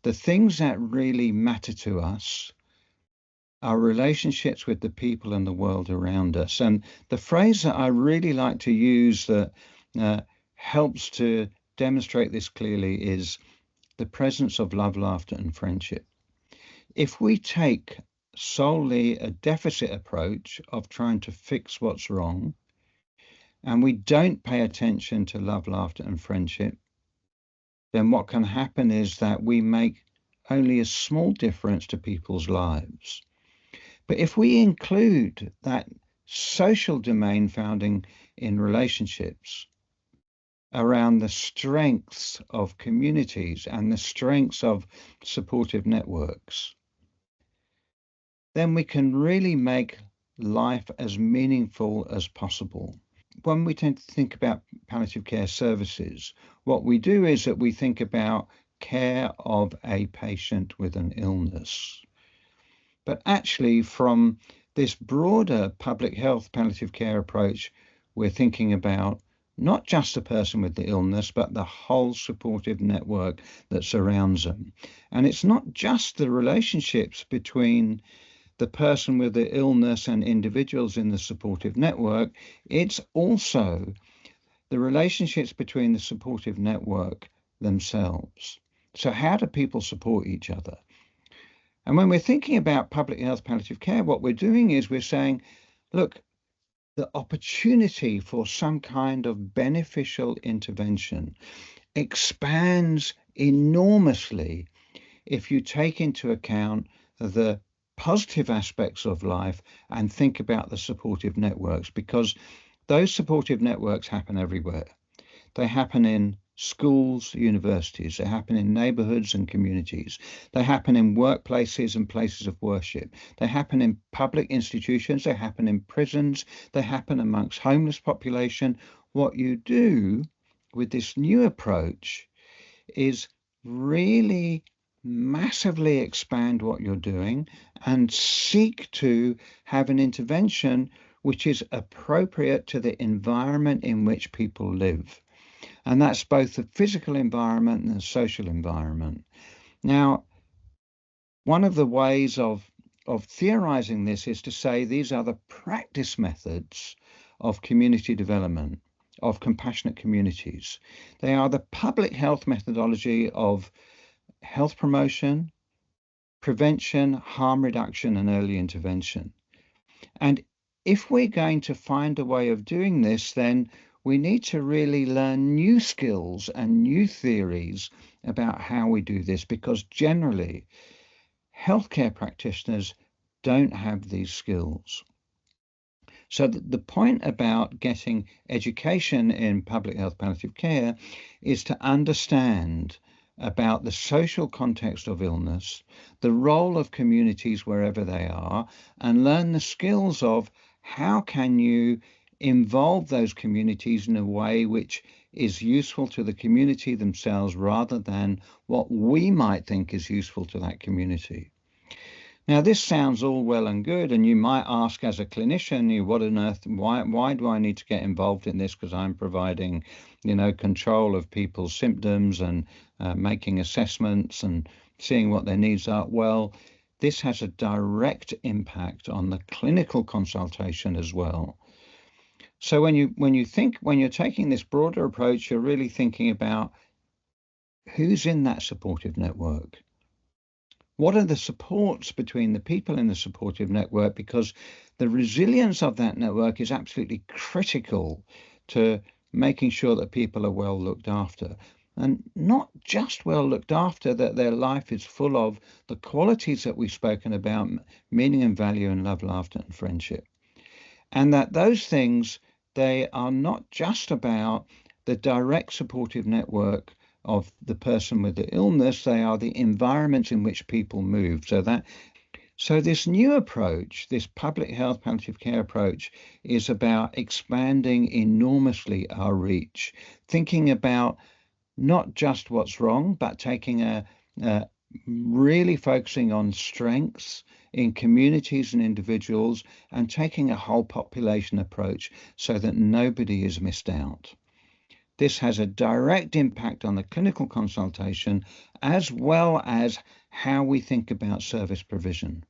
The things that really matter to us are relationships with the people and the world around us. And the phrase that I really like to use that helps to demonstrate this clearly is the presence of love, laughter, and friendship. If we take solely a deficit approach of trying to fix what's wrong, and we don't pay attention to love, laughter, and friendship, then what can happen is that we make only a small difference to people's lives. But if we include that social domain found in relationships around the strengths of communities and the strengths of supportive networks, then we can really make life as meaningful as possible. When we tend to think about palliative care services, what we do is that we think about care of a patient with an illness. But actually, from this broader public health palliative care approach, we're thinking about not just the person with the illness, but the whole supportive network that surrounds them. And it's not just the relationships between the person with the illness and individuals in the supportive network, it's also the relationships between the supportive network themselves. So how do people support each other? And when we're thinking about public health palliative care, what we're doing is we're saying, look, the opportunity for some kind of beneficial intervention expands enormously if you take into account the positive aspects of life and think about the supportive networks, because those supportive networks happen everywhere. They happen in schools, universities, they happen in neighborhoods and communities, they happen in workplaces and places of worship, they happen in public institutions, they happen in prisons, they happen amongst homeless population. What you do with this new approach is really massively expand what you're doing and seek to have an intervention which is appropriate to the environment in which people live. And that's both the physical environment and the social environment. Now, one of the ways of theorizing this is to say these are the practice methods of community development, of compassionate communities. They are the public health methodology of health promotion, prevention, harm reduction, and early intervention. And if we're going to find a way of doing this, then we need to really learn new skills and new theories about how we do this, because generally healthcare practitioners don't have these skills. So the point about getting education in public health palliative care is to understand about the social context of illness, the role of communities wherever they are, and learn the skills of how can you involve those communities in a way which is useful to the community themselves rather than what we might think is useful to that community. Now, this sounds all well and good, and you might ask as a clinician, what on earth, why do I need to get involved in this? Because I'm providing, control of people's symptoms and making assessments and seeing what their needs are. Well, this has a direct impact on the clinical consultation as well. So when you're taking this broader approach, you're really thinking about who's in that supportive network. What are the supports between the people in the supportive network? Because the resilience of that network is absolutely critical to making sure that people are well looked after. And not just well looked after, that their life is full of the qualities that we've spoken about, meaning and value and love, laughter and friendship. And that those things, they are not just about the direct supportive network of the person with the illness, they are the environments in which people move. So this new approach, this public health palliative care approach, is about expanding enormously our reach, thinking about not just what's wrong, but taking really focusing on strengths in communities and individuals and taking a whole population approach so that nobody is missed out. this has a direct impact on the clinical consultation as well as how we think about service provision.